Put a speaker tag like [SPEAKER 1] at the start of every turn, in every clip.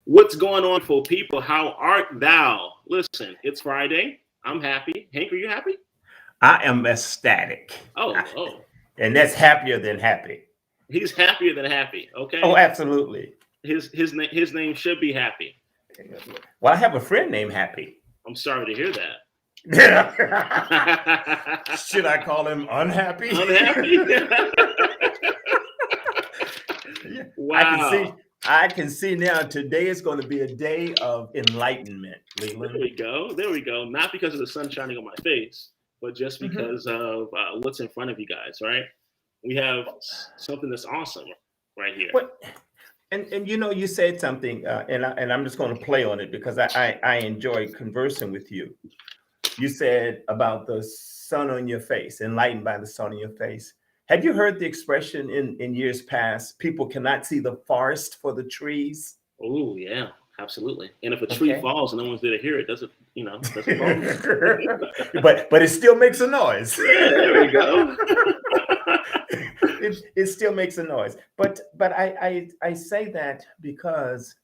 [SPEAKER 1] What's going on, for people? How art thou? Listen, it's Friday. I'm happy. Hank, are you happy?
[SPEAKER 2] I am ecstatic.
[SPEAKER 1] Oh.
[SPEAKER 2] And that's happier than happy.
[SPEAKER 1] He's happier than happy.
[SPEAKER 2] Oh,
[SPEAKER 1] Okay.
[SPEAKER 2] absolutely.
[SPEAKER 1] His name should be Happy.
[SPEAKER 2] Well, I have a friend named Happy.
[SPEAKER 1] I'm sorry to hear that.
[SPEAKER 2] Should I call him unhappy?
[SPEAKER 1] Unhappy?
[SPEAKER 2] Wow. I can see now today is going to be a day of enlightenment, Leland.
[SPEAKER 1] There we go. Not because of the sun shining on my face, but just because of what's in front of you guys, right? We have something that's awesome right here.
[SPEAKER 2] And you said something, and I'm just going to play on it because I enjoy conversing with you. You said about the sun on your face, enlightened by the sun on your face. Have you heard the expression in years past, people cannot see the forest for the trees?
[SPEAKER 1] Oh, yeah, absolutely. And if a tree falls and no one's there to hear it, doesn't fall.
[SPEAKER 2] but it still makes a noise.
[SPEAKER 1] Yeah, there we go.
[SPEAKER 2] It still makes a noise. But I say that because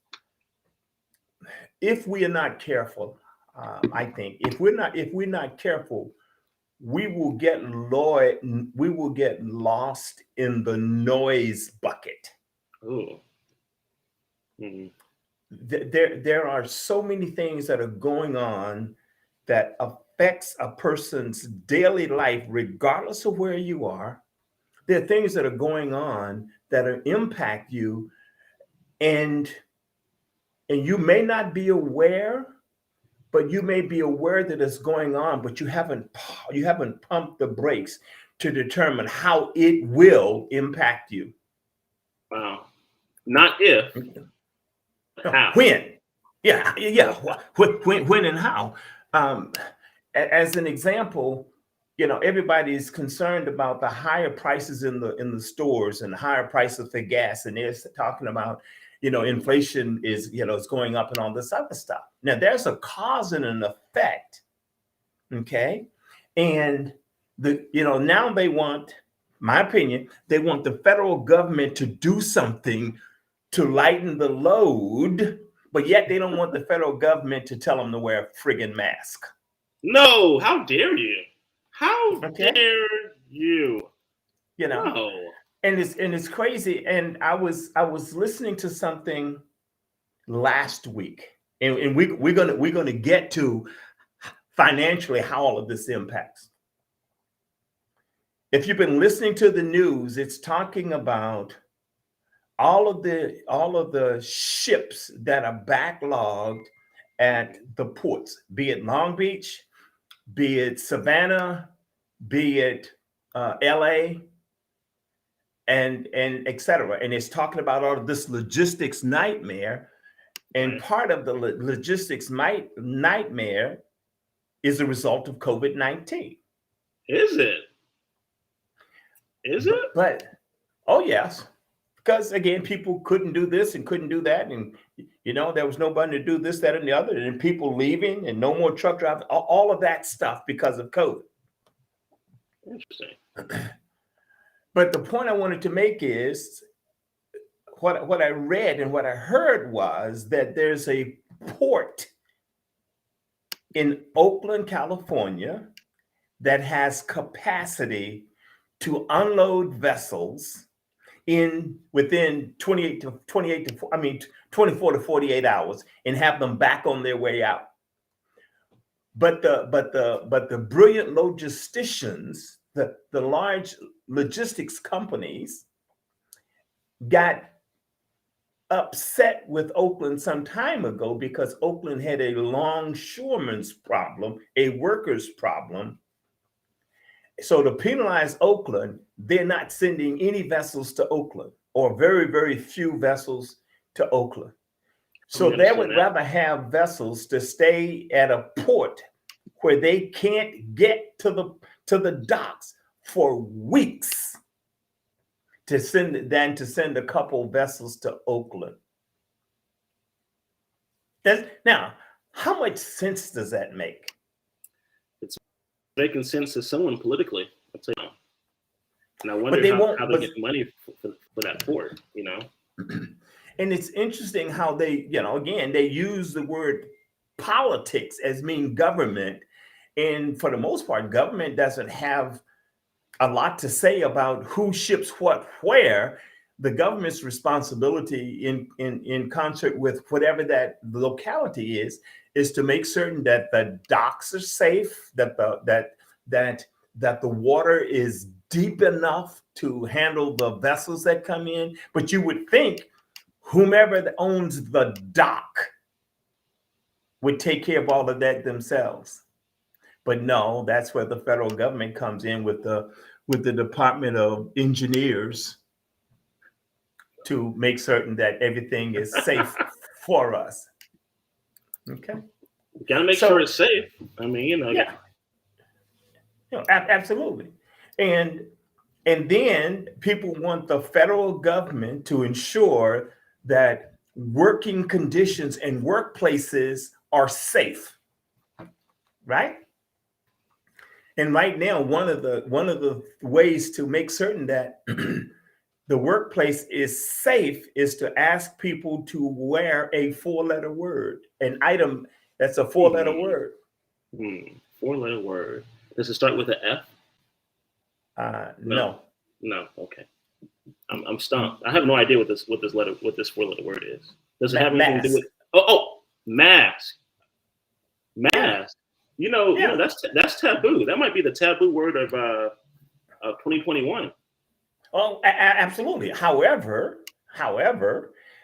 [SPEAKER 2] if we are not careful, I think if we're not careful, we will get lost in the noise bucket.
[SPEAKER 1] Oh. Mm-hmm.
[SPEAKER 2] There are so many things that are going on that affects a person's daily life, regardless of where you are. There are things that are going on that impact you, and you may not be aware, but you may be aware that it's going on, but you haven't pumped the brakes to determine how it will impact you.
[SPEAKER 1] Wow. Not if. How?
[SPEAKER 2] When? Yeah. When and how? As an example, everybody's concerned about the higher prices in the stores and higher prices for gas, and they're talking about, inflation is, it's going up and all this other stuff. Now, there's a cause and an effect, okay? And now they want, my opinion, they want the federal government to do something to lighten the load, but yet they don't want the federal government to tell them to wear a friggin' mask.
[SPEAKER 1] No, how dare you? How dare you?
[SPEAKER 2] No. And it's crazy. And I was listening to something last week, and we're gonna get to financially how all of this impacts. If you've been listening to the news, it's talking about all of the ships that are backlogged at the ports, be it Long Beach, be it Savannah, be it LA, and et cetera. And it's talking about all of this logistics nightmare. And part of the logistics nightmare is a result of COVID-19.
[SPEAKER 1] Is it?
[SPEAKER 2] But oh yes. Because again, people couldn't do this and couldn't do that. And, there was nobody to do this, that, and the other. And people leaving and no more truck drivers, all of that stuff because of COVID.
[SPEAKER 1] Interesting.
[SPEAKER 2] But the point I wanted to make is what I read and what I heard was that there's a port in Oakland, California, that has capacity to unload vessels within 24 to 48 hours and have them back on their way out. But the brilliant logisticians, the large logistics companies, got upset with Oakland some time ago because Oakland had a longshoreman's problem, a workers' problem. So to penalize Oakland, they're not sending any vessels to Oakland, or very, very few vessels to Oakland. So they would rather have vessels to stay at a port where they can't get to the docks for weeks than to send a couple vessels to Oakland. Now, how much sense does that make?
[SPEAKER 1] Making sense to someone politically, I'll tell you. And I wonder how they get money for that port,
[SPEAKER 2] And it's interesting how they, again, they use the word politics as mean government. And for the most part, government doesn't have a lot to say about who ships what where. The government's responsibility in concert with whatever that locality is to make certain that the docks are safe, that the water is deep enough to handle the vessels that come in. But you would think whomever that owns the dock would take care of all of that themselves. But no, that's where the federal government comes in with the Department of Engineers to make certain that everything is safe for us. Okay.
[SPEAKER 1] You gotta make sure it's safe. I mean,
[SPEAKER 2] yeah. Absolutely. And then people want the federal government to ensure that working conditions and workplaces are safe, right? And right now, one of the ways to make certain that the workplace is safe is to ask people to wear a 4-letter word, an item that's a 4-letter word.
[SPEAKER 1] 4-letter word. Does it start with an F?
[SPEAKER 2] No.
[SPEAKER 1] No. Okay. I'm stumped. I have no idea what this 4-letter word is. Does it have anything to do with? Oh, mask. Mask.
[SPEAKER 2] Yeah.
[SPEAKER 1] That's taboo. That might be the taboo word of 2021.
[SPEAKER 2] Oh, absolutely. However,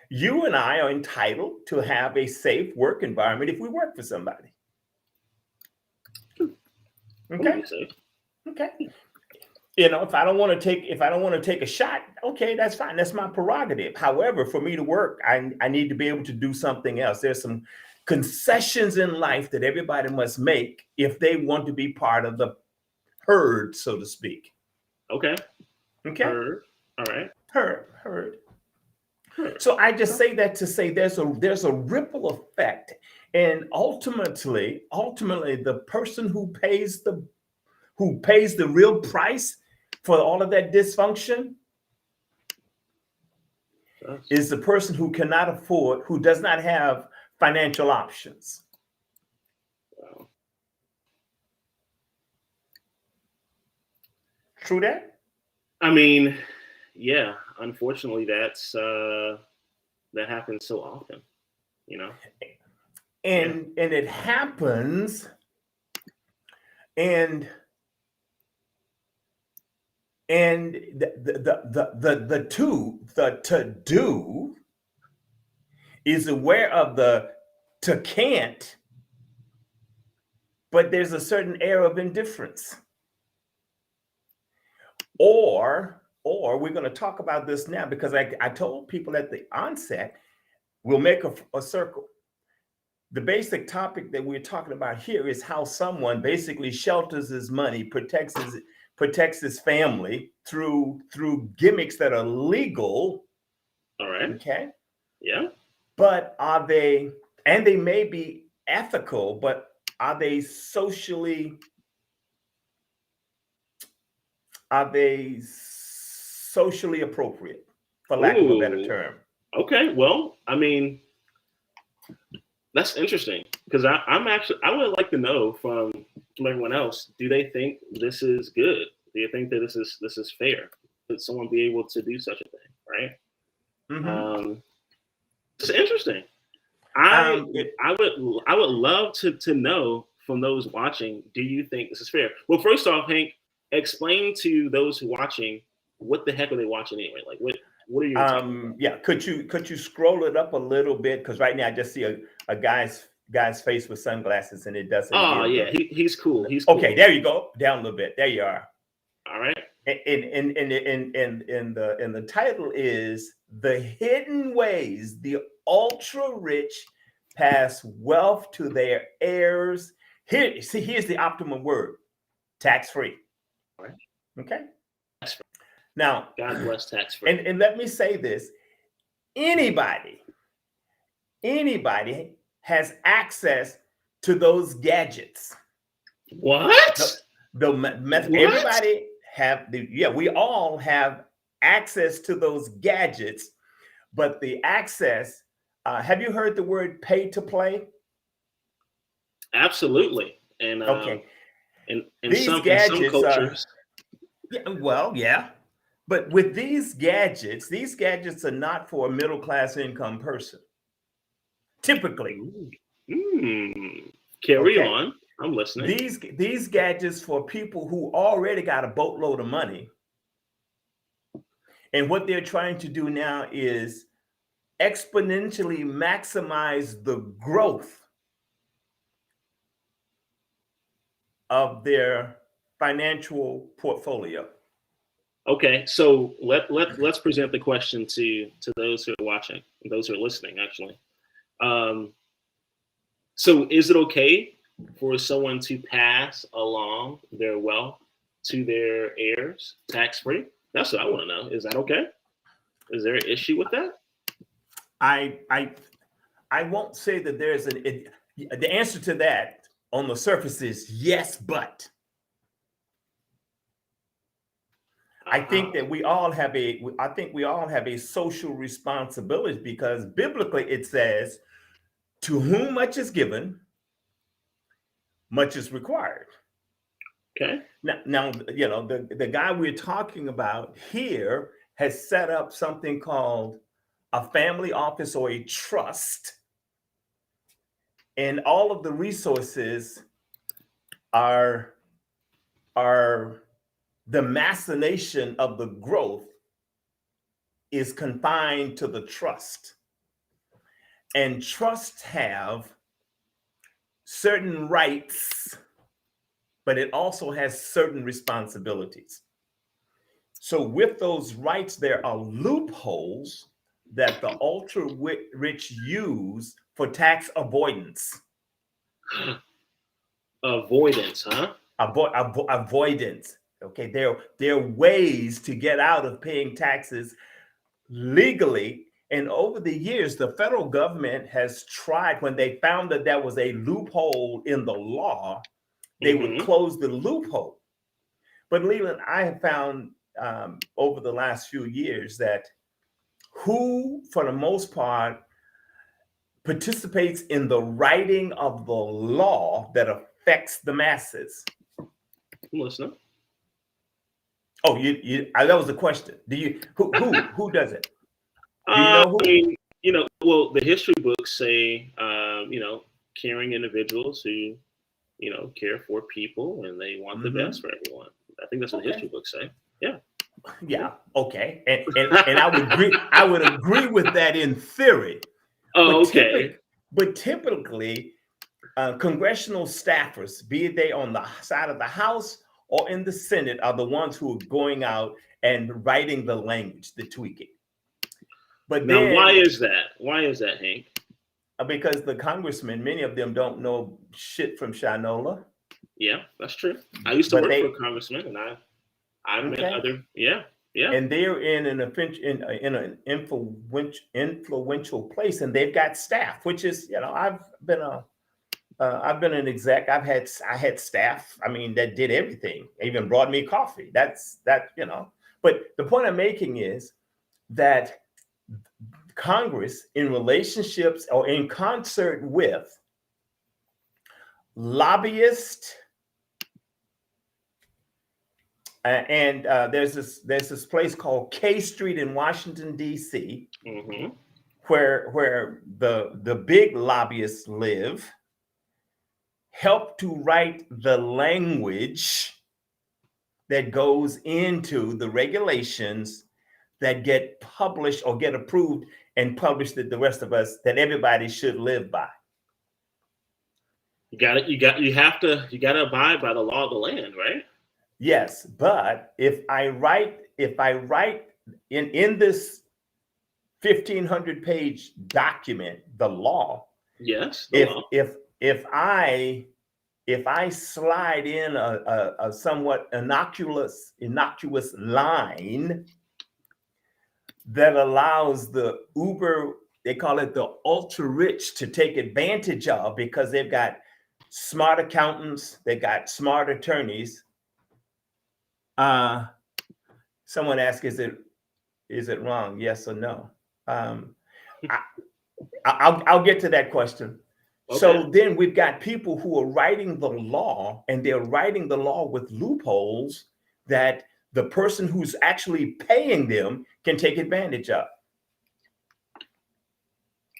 [SPEAKER 2] you and I are entitled to have a safe work environment if we work for somebody. Okay. Okay. If I don't want to take a shot, okay, that's fine. That's my prerogative. However, for me to work, I need to be able to do something else. There's some concessions in life that everybody must make if they want to be part of the herd, so to speak.
[SPEAKER 1] Okay.
[SPEAKER 2] Herd.
[SPEAKER 1] All right.
[SPEAKER 2] Herd. So I just say that to say there's a ripple effect, and ultimately the person who pays the real price for all of that dysfunction is the person who cannot afford, who does not have financial options.
[SPEAKER 1] Wow.
[SPEAKER 2] True that?
[SPEAKER 1] I mean, yeah, unfortunately that happens so often,
[SPEAKER 2] And it happens, and the to-do is aware of the to can't, but there's a certain air of indifference. Or we're going to talk about this now, because I told people at the onset, we'll make a circle. The basic topic that we're talking about here is how someone basically shelters his money, protects his family through gimmicks that are legal.
[SPEAKER 1] All right.
[SPEAKER 2] Okay.
[SPEAKER 1] Yeah.
[SPEAKER 2] But are they, and they may be ethical, but are they socially appropriate, for lack of a better term?
[SPEAKER 1] Okay. Well, I mean, that's interesting, because I would like to know from everyone else, do they think this is good? Do you think that this is fair? Could someone be able to do such a thing, right?
[SPEAKER 2] Mm-hmm.
[SPEAKER 1] It's interesting. I would love to know from those watching, do you think this is fair? Well, first off, Hank, explain to those who are watching, what the heck are they watching anyway? Like, what are you
[SPEAKER 2] yeah, could you scroll it up a little bit, because right now I just see a guy's face with sunglasses, and it doesn't.
[SPEAKER 1] Oh yeah, he's cool. He's cool.
[SPEAKER 2] Okay. There you go. Down a little bit. There you are.
[SPEAKER 1] All right.
[SPEAKER 2] And the title is "The Hidden Ways the Ultra Rich Pass Wealth to Their Heirs." Here's the optimum word: tax-free.
[SPEAKER 1] All right.
[SPEAKER 2] Okay. Now,
[SPEAKER 1] God bless tax-free.
[SPEAKER 2] And let me say this: anybody has access to those gadgets.
[SPEAKER 1] What?
[SPEAKER 2] Everybody have we all have access to those gadgets, but the access. Have you heard the word pay to play?
[SPEAKER 1] Absolutely. And
[SPEAKER 2] Okay,
[SPEAKER 1] in
[SPEAKER 2] these
[SPEAKER 1] some
[SPEAKER 2] gadgets are,
[SPEAKER 1] cultures.
[SPEAKER 2] yeah, well, yeah, but with these gadgets are not for a middle class income person, typically.
[SPEAKER 1] Carry
[SPEAKER 2] Okay,
[SPEAKER 1] on. I'm listening.
[SPEAKER 2] these gadgets for people who already got a boatload of money, and what they're trying to do now is exponentially maximize the growth of their financial portfolio.
[SPEAKER 1] Okay, so let's present the question to those who are watching, those who are listening, actually. So is it okay for someone to pass along their wealth to their heirs tax free? That's what I want to know. Is that okay? Is there an issue with that?
[SPEAKER 2] I won't say that there's the answer to that on the surface is yes, but I think that we all have a social responsibility, because biblically it says, to whom much is given, much is required.
[SPEAKER 1] Okay.
[SPEAKER 2] Now the guy we're talking about here has set up something called a family office or a trust, and all of the resources are the machination of the growth is confined to the trust. And trusts have certain rights, but it also has certain responsibilities. So with those rights, there are loopholes that the ultra rich use for tax avoidance.
[SPEAKER 1] Avoidance, huh?
[SPEAKER 2] Avoidance. Okay, there are ways to get out of paying taxes legally. And over the years, the federal government has tried, when they found that there was a loophole in the law, they would close the loophole. But Leland, I have found over the last few years that who, for the most part, participates in the writing of the law that affects the masses.
[SPEAKER 1] I'm listening.
[SPEAKER 2] Oh, that was a question. Do you who does it? Do you know who?
[SPEAKER 1] I mean, well, the history books say, caring individuals who, care for people and they want the best for everyone. I think that's what the history books say. Yeah.
[SPEAKER 2] Yeah. Okay. And I would agree with that in theory.
[SPEAKER 1] Oh, okay.
[SPEAKER 2] But typically, congressional staffers, be they on the side of the House or in the Senate, are the ones who are going out and writing the language, the tweaking. But
[SPEAKER 1] now,
[SPEAKER 2] then,
[SPEAKER 1] why is that? Why is that, Hank?
[SPEAKER 2] Because the congressmen, many of them don't know shit from Shinola.
[SPEAKER 1] Yeah, that's true. I used to work for a congressman, and I've met other. Yeah.
[SPEAKER 2] And they're in an influential place, and they've got staff, which is, I've been an exec. I had staff. I mean, that did everything. They even brought me coffee. That's. But the point I'm making is that Congress, in relationships or in concert with lobbyists, and there's this place called K Street in Washington, D.C., where the big lobbyists live, help to write the language that goes into the regulations that get published or get approved and published that the rest of us, that everybody should live by.
[SPEAKER 1] You have to abide by the law of the land, right?
[SPEAKER 2] Yes, but if I write in this 1,500 page document, the law.
[SPEAKER 1] Yes.
[SPEAKER 2] If I slide in a somewhat innocuous line that allows the uber, they call it the ultra rich, to take advantage of, because they've got smart accountants, they've got smart attorneys. Someone asked, is it wrong? Yes or no? Um, I'll get to that question.
[SPEAKER 1] Okay.
[SPEAKER 2] So then we've got people who are writing the law, and they're writing the law with loopholes that the person who's actually paying them can take advantage of.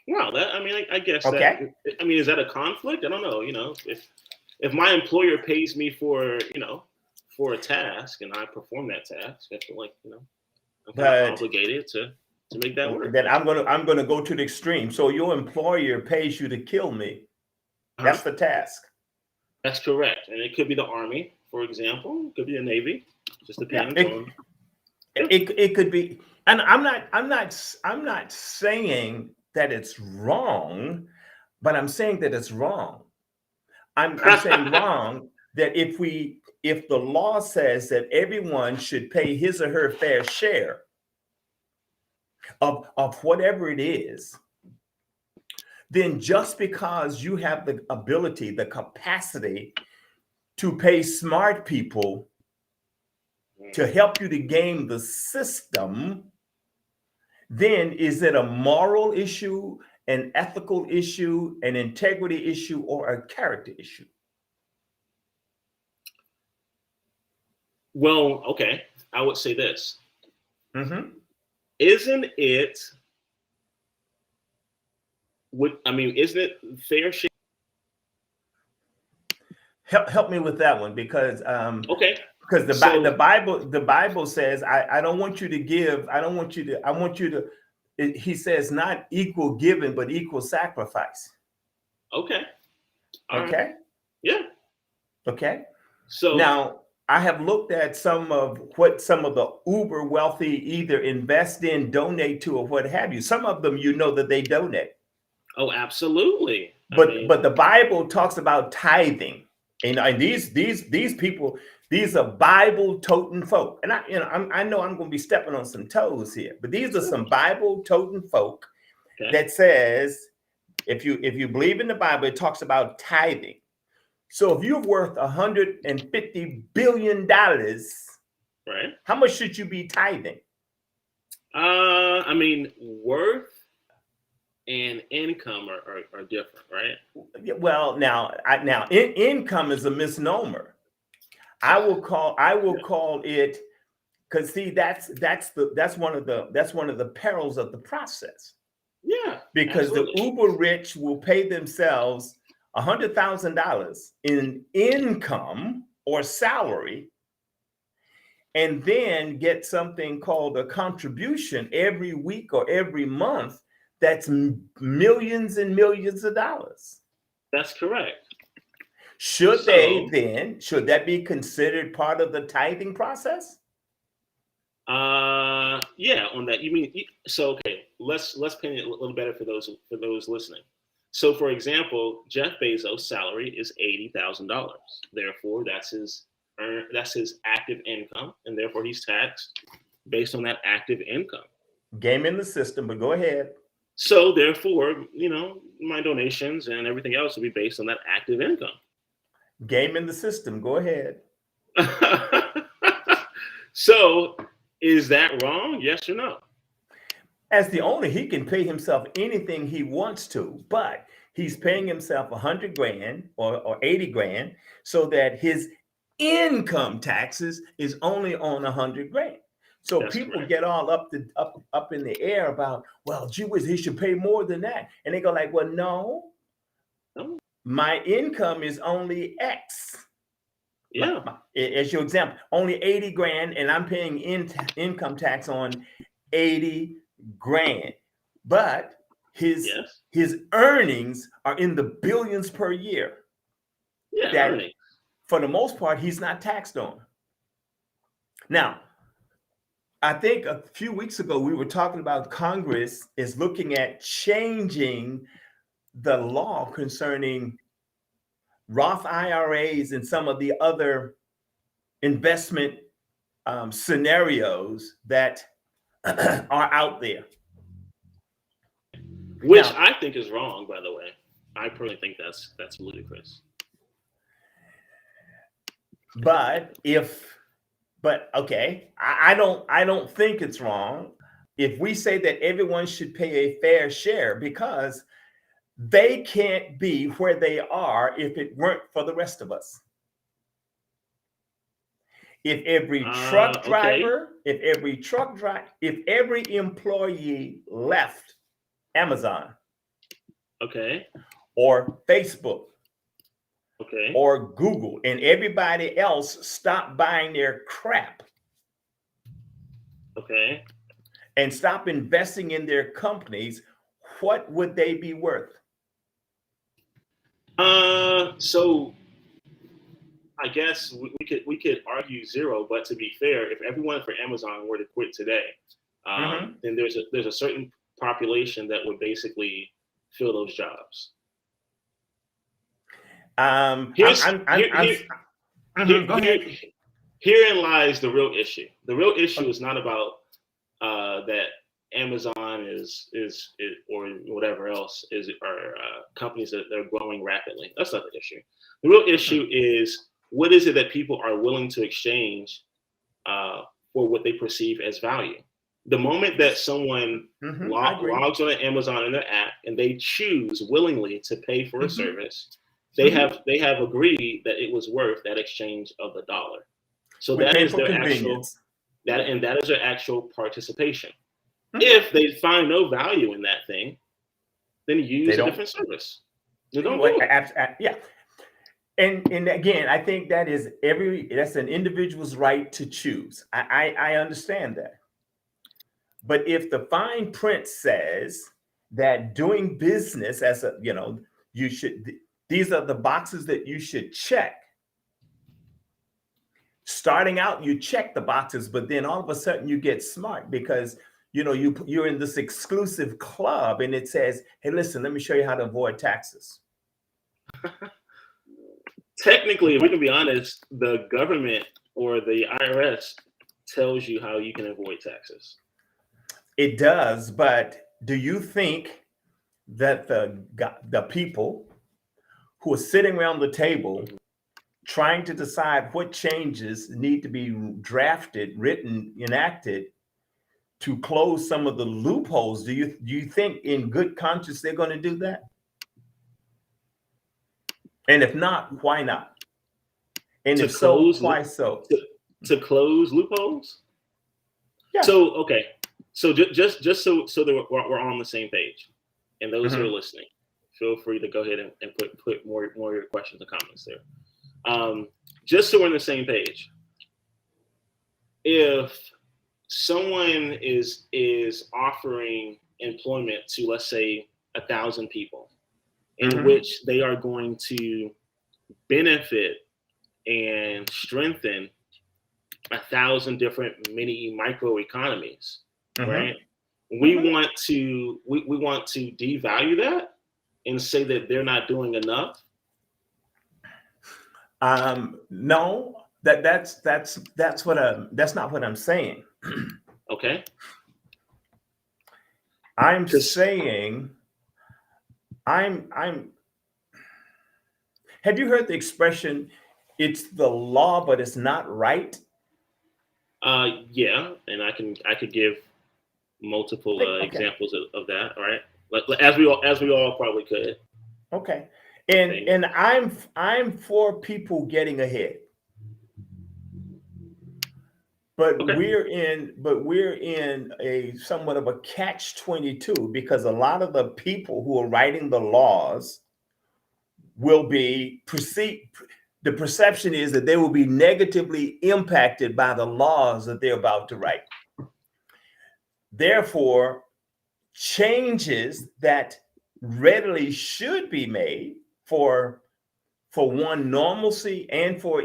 [SPEAKER 1] Well, I guess
[SPEAKER 2] Okay.
[SPEAKER 1] that. Is that a conflict? I don't know. If my employer pays me for for a task and I perform that task, I feel like I'm kind of obligated to make that work.
[SPEAKER 2] Then I'm gonna go to the extreme. So your employer pays you to kill me. That's the task.
[SPEAKER 1] That's correct, and it could be the Army, for example. It could be the Navy. Just depends on.
[SPEAKER 2] It could be, and I'm not saying that it's wrong, but I'm saying that it's wrong. I'm saying wrong that if the law says that everyone should pay his or her fair share of whatever it is, then just because you have the ability, the capacity to pay smart people to help you to game the system, then is it a moral issue, an ethical issue, an integrity issue, or a character issue?
[SPEAKER 1] Well, okay, I would say this.
[SPEAKER 2] Mm-hmm.
[SPEAKER 1] Isn't it? Isn't it fair share?
[SPEAKER 2] Help me with that one, because
[SPEAKER 1] okay,
[SPEAKER 2] because the Bible says I don't want you to give. I want you to. He says not equal giving, but equal sacrifice.
[SPEAKER 1] Okay.
[SPEAKER 2] Okay.
[SPEAKER 1] Right. Yeah.
[SPEAKER 2] Okay.
[SPEAKER 1] So
[SPEAKER 2] now I have looked at some of what some of the uber wealthy either invest in, donate to, or what have you. Some of them, that they donate.
[SPEAKER 1] Oh, absolutely.
[SPEAKER 2] But the Bible talks about tithing, and these people, these are Bible toting folk. And I know I'm going to be stepping on some toes here, but these are some Bible toting folk that says if you believe in the Bible, it talks about tithing. So if you're worth $150 billion,
[SPEAKER 1] right?
[SPEAKER 2] How much should you be tithing?
[SPEAKER 1] Worth and income are different, right?
[SPEAKER 2] Well, now income is a misnomer. I will call it, because see, that's one of the perils of the process.
[SPEAKER 1] Yeah,
[SPEAKER 2] because
[SPEAKER 1] absolutely.
[SPEAKER 2] The uber rich will pay themselves $100,000 in income or salary, and then get something called a contribution every week or every month. That's millions and millions of dollars.
[SPEAKER 1] That's correct.
[SPEAKER 2] Should that be considered part of the tithing process?
[SPEAKER 1] Yeah, on that. Okay, let's paint it a little better for those listening. So for example, Jeff Bezos' salary is $80,000. Therefore, that's his active income, and therefore he's taxed based on that active income.
[SPEAKER 2] Game in the system, but go ahead.
[SPEAKER 1] So therefore, my donations and everything else will be based on that active income.
[SPEAKER 2] Game in the system, go ahead.
[SPEAKER 1] So is that wrong? Yes or no?
[SPEAKER 2] As the owner, he can pay himself anything he wants to, but he's paying himself $100,000 or $80,000 so that his income taxes is only on $100,000. So that's people correct. Get all up in the air about, well, gee whiz, he should pay more than that. And they go like, well, no. My income is only X.
[SPEAKER 1] Yeah.
[SPEAKER 2] As your example, only $80,000, and I'm paying income tax on $80,000. But his earnings are in the billions per year.
[SPEAKER 1] Yeah,
[SPEAKER 2] that earnings. For the most part, he's not taxed on. Now, I think a few weeks ago, we were talking about Congress is looking at changing the law concerning Roth IRAs and some of the other investment scenarios that are out there.
[SPEAKER 1] Which now, I think is wrong, by the way. I personally think that's ludicrous.
[SPEAKER 2] But okay, I don't think it's wrong. if we say that everyone should pay a fair share, because they can't be where they are if it weren't for the rest of us. If every truck driver, if every employee left Amazon,
[SPEAKER 1] okay,
[SPEAKER 2] or Facebook,
[SPEAKER 1] okay,
[SPEAKER 2] or Google, and everybody else stopped buying their crap,
[SPEAKER 1] okay,
[SPEAKER 2] and stop investing in their companies, what would they be worth?
[SPEAKER 1] So I guess we could argue zero, but to be fair, if everyone for Amazon were to quit today, then there's a certain population that would basically fill those jobs. Herein lies the real issue. The real issue is not about that Amazon is or whatever else is, or companies that are growing rapidly. That's not the issue. The real issue is, what is it that people are willing to exchange for what they perceive as value? The moment that someone logs on an Amazon in their app and they choose willingly to pay for a service, they have agreed that it was worth that exchange of the dollar. So that is their actual that is their actual participation. If they find no value in that thing, then use a different service. They don't do it.
[SPEAKER 2] Yeah. And again, I think that's an individual's right to choose. I understand that. But if the fine print says that doing business as a, you should, these are the boxes that you should check. Starting out, you check the boxes, but then all of a sudden you get smart because you're in this exclusive club and it says, hey, listen, let me show you how to avoid taxes.
[SPEAKER 1] Technically, if we can be honest, the government or the IRS tells you how you can avoid taxes.
[SPEAKER 2] It does, but do you think that the people who are sitting around the table trying to decide what changes need to be drafted, written, enacted to close some of the loopholes, do you think in good conscience they're going to do that? And if not, why not? And if so, why so?
[SPEAKER 1] To close loopholes?
[SPEAKER 2] Yeah.
[SPEAKER 1] So, okay. So just so that we're on the same page, and those who are listening, feel free to go ahead and put more of your questions and comments there. Just so we're on the same page, if someone is offering employment to, let's say, 1,000 people, in which they are going to benefit and strengthen 1,000 different mini micro economies, right? We want to devalue that and say that they're not doing enough.
[SPEAKER 2] No, that's not what I'm saying.
[SPEAKER 1] Okay.
[SPEAKER 2] I'm saying have you heard the expression, it's the law, but it's not right?
[SPEAKER 1] Yeah, and I could give multiple examples of that. All right, as we all probably could.
[SPEAKER 2] Okay, and I'm for people getting ahead, but we're in a somewhat of a catch-22 because a lot of the people who are writing the laws will be perceived. The perception is that they will be negatively impacted by the laws that they're about to write. Therefore, changes that readily should be made for one, normalcy, and for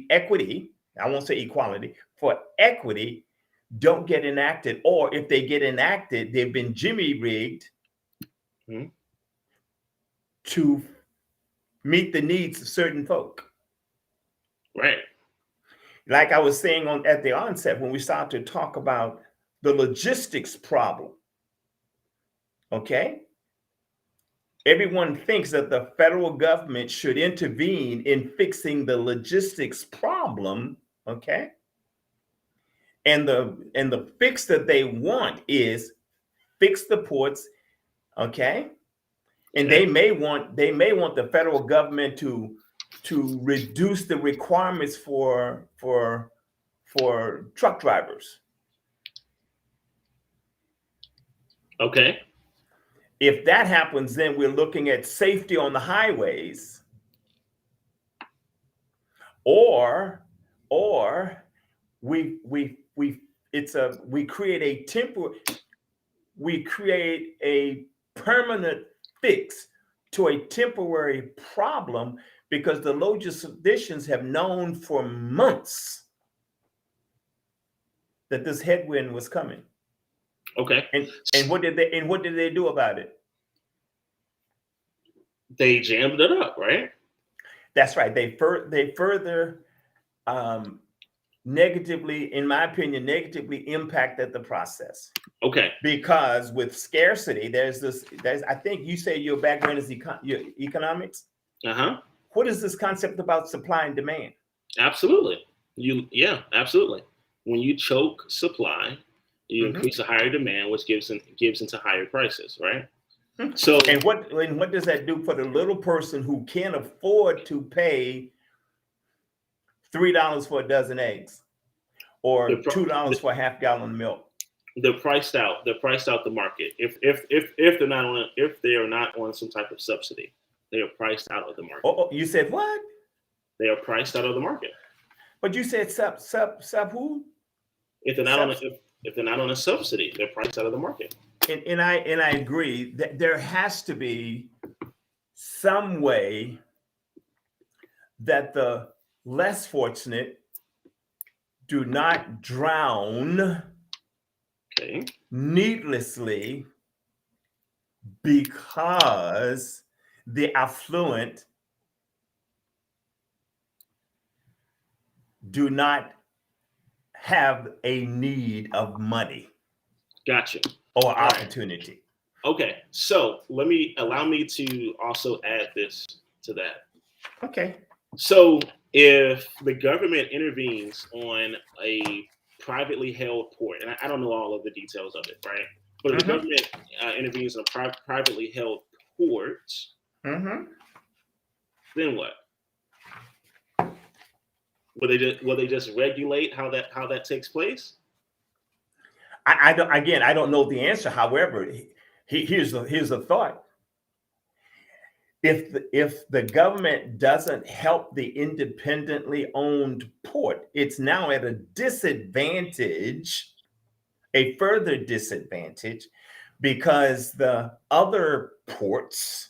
[SPEAKER 2] equity, I won't say equality, for equity, don't get enacted. Or if they get enacted, they've been jimmy-rigged to meet the needs of certain folk.
[SPEAKER 1] Right.
[SPEAKER 2] Like I was saying at the onset, when we start to talk about the logistics problem, okay? Everyone thinks that the federal government should intervene in fixing the logistics problem, okay? And the fix that they want is fix the ports, okay? And
[SPEAKER 1] Okay.
[SPEAKER 2] they may want the federal government to reduce the requirements for truck drivers.
[SPEAKER 1] Okay.
[SPEAKER 2] If that happens, then we're looking at safety on the highways, or we create a permanent fix to a temporary problem, because the logisticians have known for months that this headwind was coming.
[SPEAKER 1] Okay.
[SPEAKER 2] And what did they do about it?
[SPEAKER 1] They jammed it up, right?
[SPEAKER 2] That's right. They further negatively, in my opinion, negatively impacted the process.
[SPEAKER 1] Okay.
[SPEAKER 2] Because with scarcity, there's I think you say your background is economics.
[SPEAKER 1] Uh-huh.
[SPEAKER 2] What is this concept about supply and demand?
[SPEAKER 1] Absolutely. Absolutely. When you choke supply, you increase a higher demand, which gives into higher prices, right? So
[SPEAKER 2] and what does that do for the little person who can't afford to pay $3 for a dozen eggs, or $2 for a half gallon of milk?
[SPEAKER 1] They're priced out. They're priced out the market. If they are not on some type of subsidy, they are priced out of the market.
[SPEAKER 2] Oh, you said what?
[SPEAKER 1] They are priced out of the market.
[SPEAKER 2] But you said sub who?
[SPEAKER 1] If they're not on a subsidy, they're priced out of the market.
[SPEAKER 2] And I agree that there has to be some way that the less fortunate do not drown needlessly because the affluent do not have a need of money.
[SPEAKER 1] Gotcha.
[SPEAKER 2] Or opportunity.
[SPEAKER 1] Okay, so allow me to also add this to that.
[SPEAKER 2] Okay.
[SPEAKER 1] So if the government intervenes on a privately held port, and I don't know all of the details of it, right? But if the government intervenes on a privately held port, then what? Will they just regulate how that takes place?
[SPEAKER 2] I don't know the answer. However, here's a thought. If the government doesn't help the independently owned port, it's now at a disadvantage, a further disadvantage, because the other ports,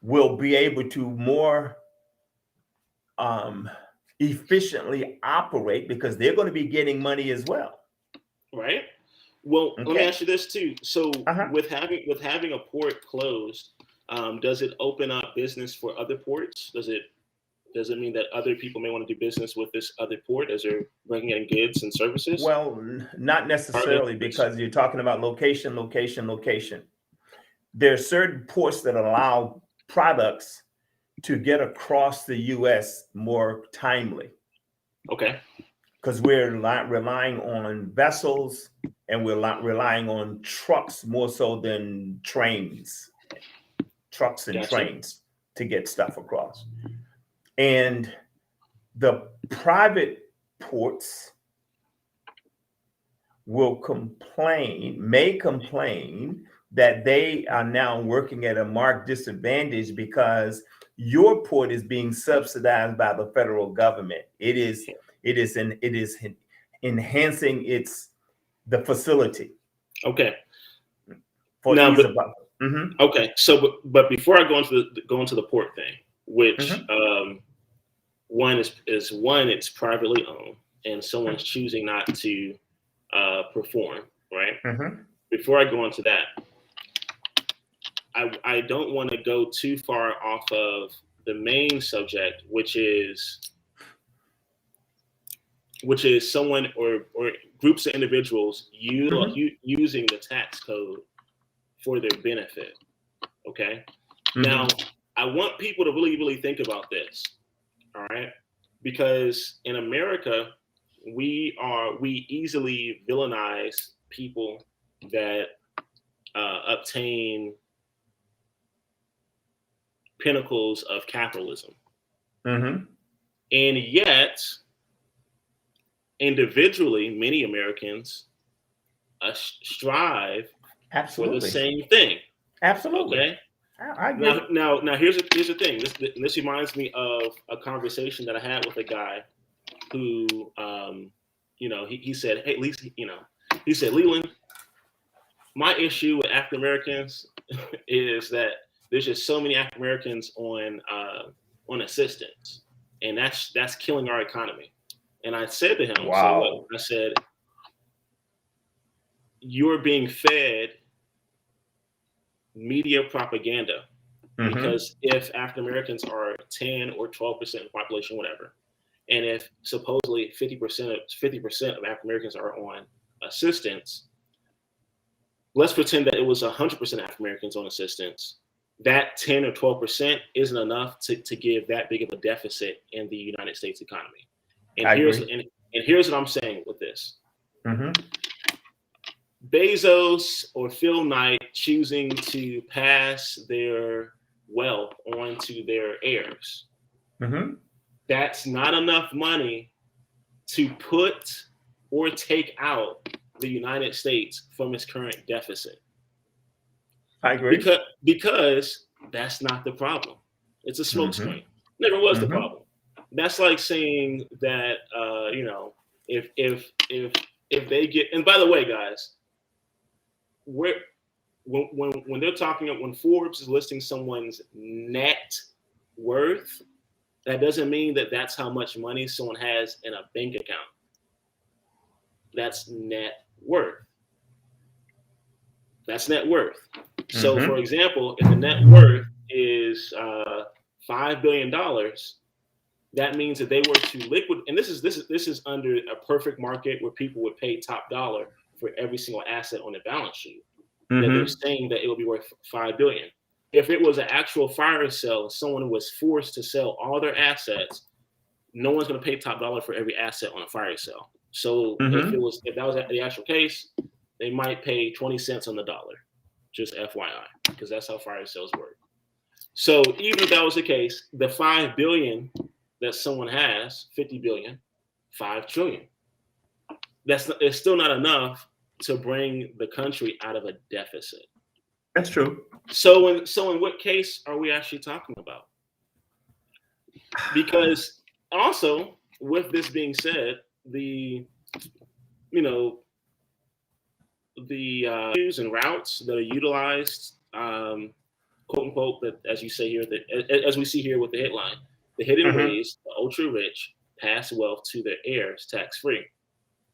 [SPEAKER 2] will be able to more efficiently operate, because they're going to be getting money as well.
[SPEAKER 1] Right. Well, let me ask you this too. So with having a port closed, does it open up business for other ports? Does it mean that other people may want to do business with this other port as they're bringing in goods and services?
[SPEAKER 2] Well, not necessarily, because you're talking about location. There are certain ports that allow products to get across the U.S. more timely.
[SPEAKER 1] Okay.
[SPEAKER 2] Because we're relying on vessels, and we're relying on trucks more so than trains to get stuff across. And the private ports may complain that they are now working at a marked disadvantage because your port is being subsidized by the federal government. It is enhancing the facility.
[SPEAKER 1] Okay.
[SPEAKER 2] Mm-hmm.
[SPEAKER 1] Okay. So, but before I go into the port thing, which one is it's privately owned and someone's choosing not to perform, right? Before I go into that, I don't want to go too far off of the main subject, which is someone or groups of individuals using the tax code for their benefit. Okay. Now, I want people to really, really think about this. All right. Because in America, we easily villainize people that obtain pinnacles of capitalism.
[SPEAKER 2] Mm-hmm.
[SPEAKER 1] And yet, individually, many Americans strive
[SPEAKER 2] Absolutely.
[SPEAKER 1] for the same thing.
[SPEAKER 2] Absolutely.
[SPEAKER 1] Okay.
[SPEAKER 2] I agree.
[SPEAKER 1] Now, here's the thing. This reminds me of a conversation that I had with a guy who, he said, "Hey, at least, he said, Leland, my issue with African Americans is that there's just so many African Americans on assistance, and that's killing our economy." And I said to him,
[SPEAKER 2] Wow.
[SPEAKER 1] "So what?" I said, "You're being fed media propaganda, because if African Americans are 10 or 12% of the population, whatever, and if supposedly 50% of African Americans are on assistance, let's pretend that it was 100% African Americans on assistance. That 10 or 12% isn't enough to give that big of a deficit in the United States economy." And here's what I'm saying with this. Bezos or Phil Knight choosing to pass their wealth on to their heirs. That's not enough money to put or take out the United States from its current deficit.
[SPEAKER 2] I agree.
[SPEAKER 1] Because that's not the problem. It's a smokescreen. Never was the problem. That's like saying that if they get, and by the way, guys, when they're talking, when Forbes is listing someone's net worth, that doesn't mean that that's how much money someone has in a bank account. That's net worth. That's net worth. So, for example, if the net worth is $5 billion, that means that they were to liquid, and this is under a perfect market where people would pay top dollar for every single asset on the balance sheet. That they're saying that it will be worth $5 billion. If it was an actual fire sale, someone was forced to sell all their assets, no one's going to pay top dollar for every asset on a fire sale. So if that was the actual case, they might pay 20 cents on the dollar, just FYI, because that's how fire sales work. So even if that was the case, the $5 billion that someone has, 50 billion, 5 trillion, it's still not enough to bring the country out of a deficit.
[SPEAKER 2] That's true.
[SPEAKER 1] So in what case are we actually talking about? Because also, with this being said, the views and routes that are utilized, quote unquote, that as you say here, as we see here with the headline, the hidden ways the ultra rich pass wealth to their heirs tax free.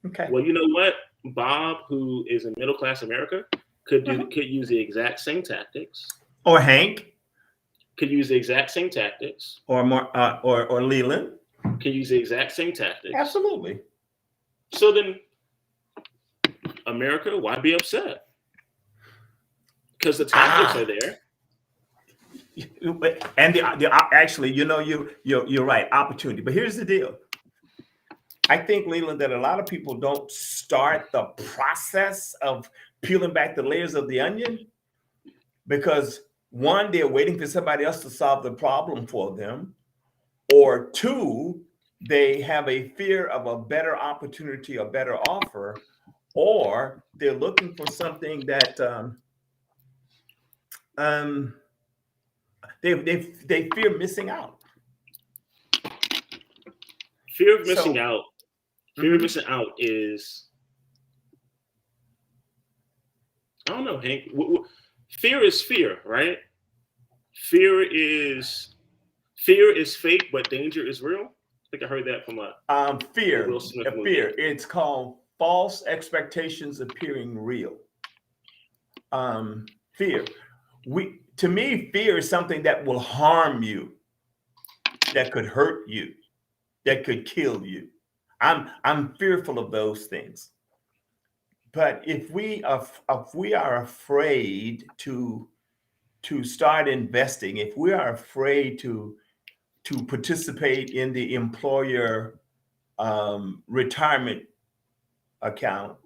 [SPEAKER 2] Okay.
[SPEAKER 1] Well, you know what? Bob, who is in middle class America, could use the exact same tactics.
[SPEAKER 2] Or Hank
[SPEAKER 1] could use the exact same tactics.
[SPEAKER 2] Or Leland
[SPEAKER 1] could use the exact same tactics.
[SPEAKER 2] Absolutely.
[SPEAKER 1] So then, America, why be upset? Because the tactics are there.
[SPEAKER 2] And actually, you're right, opportunity. But here's the deal. I think, Leland, that a lot of people don't start the process of peeling back the layers of the onion because, one, they're waiting for somebody else to solve the problem for them, or two, they have a fear of a better opportunity, a better offer, or they're looking for something that they fear missing out.
[SPEAKER 1] Fear of missing out. Fear of missing out is, I don't know, Hank. Fear is fear, right? Fear is fake, but danger is real. I think I heard that from
[SPEAKER 2] fear.
[SPEAKER 1] Will Smith movie.
[SPEAKER 2] Fear. It's called false expectations appearing real. Fear. To me, fear is something that will harm you, that could hurt you, that could kill you. I'm fearful of those things. But if we are afraid to start investing, if we are afraid to participate in the employer retirement account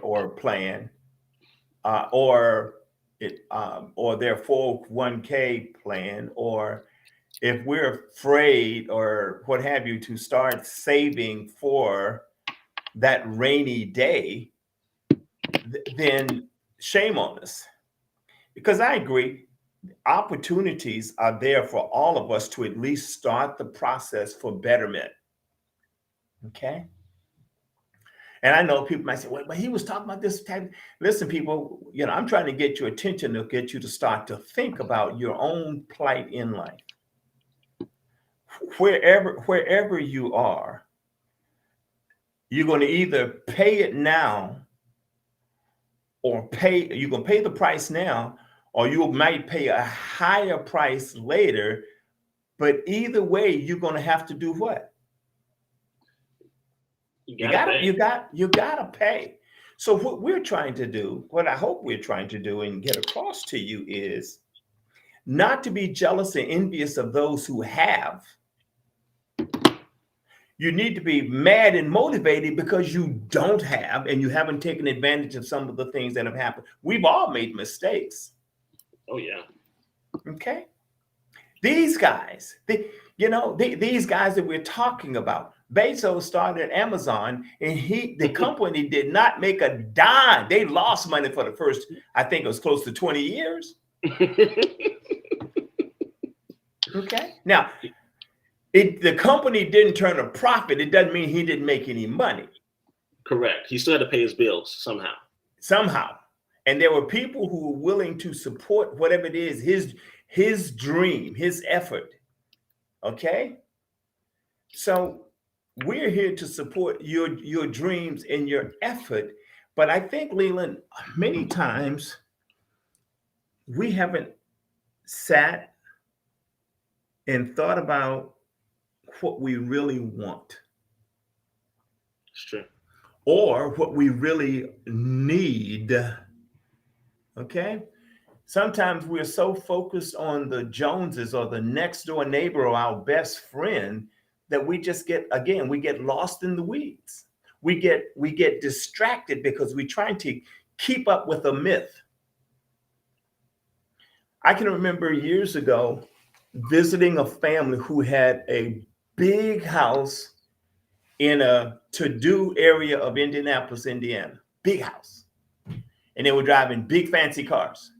[SPEAKER 2] or plan, or their 401k plan, or if we're afraid or what have you to start saving for that rainy day, then shame on us. Because I agree, opportunities are there for all of us to at least start the process for betterment. Okay. And I know people might say, well, but he was talking about this type. Listen, people, I'm trying to get your attention to get you to start to think about your own plight in life. Wherever you are, you're going to either pay it now or you're going to pay the price now, or you might pay a higher price later. But either way, you're going to have to do what? You gotta pay. So what we're trying to do, what I hope we're trying to do and get across to you is not to be jealous and envious of those who have. You need to be mad and motivated because you don't have, and you haven't taken advantage of some of the things that have happened. We've all made mistakes.
[SPEAKER 1] Oh yeah.
[SPEAKER 2] Okay. These guys, these guys that we're talking about, Bezos started Amazon, and the company did not make a dime. They lost money for the first, I think it was close to 20 years. Okay. Now, the company didn't turn a profit. It doesn't mean he didn't make any money.
[SPEAKER 1] Correct. He still had to pay his bills somehow.
[SPEAKER 2] And there were people who were willing to support whatever it is, his dream, his effort. Okay. So we're here to support your dreams and your effort. But I think, Leland, many times we haven't sat and thought about what we really want.
[SPEAKER 1] It's true.
[SPEAKER 2] Or what we really need. Okay. Sometimes we're so focused on the Joneses or the next door neighbor or our best friend that we just get lost in the weeds. We get distracted because we're trying to keep up with a myth. I can remember years ago visiting a family who had a big house in a to-do area of Indianapolis, Indiana. Big house. And they were driving big fancy cars.